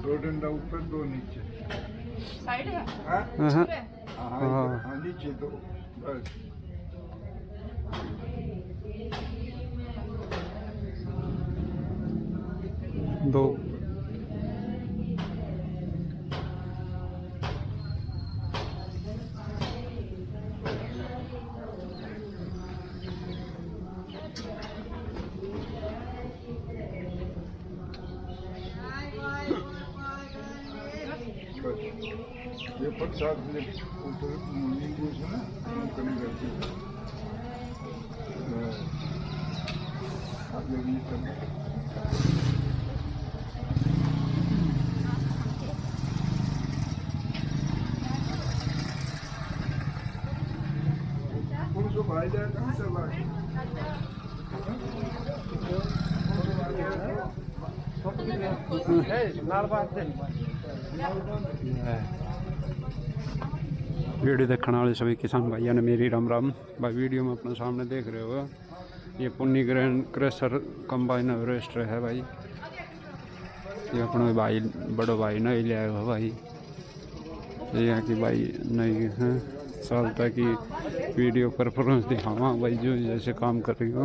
दो डंडा ऊपर दो नीचे साइड है। हाँ हाँ हाँ नीचे दो बस। दो ये प्रसाद ऊपर नींबू से ना कमी करती है। आगे भी करना उनको भाई जाए कहाँ से भाई वीडियो देखने वाले सभी किसान भाइयों ने मेरी राम राम। भाई वीडियो में अपने सामने देख रहे हो ये Punni grain crusher combine harvester है भाई। ये अपने भाई बड़ो भाई नहीं लिया हो भाई। ये कि भाई नहीं है सालता की वीडियो परफॉर्मेंस दिखावा भाई जो जैसे काम कर रही हो।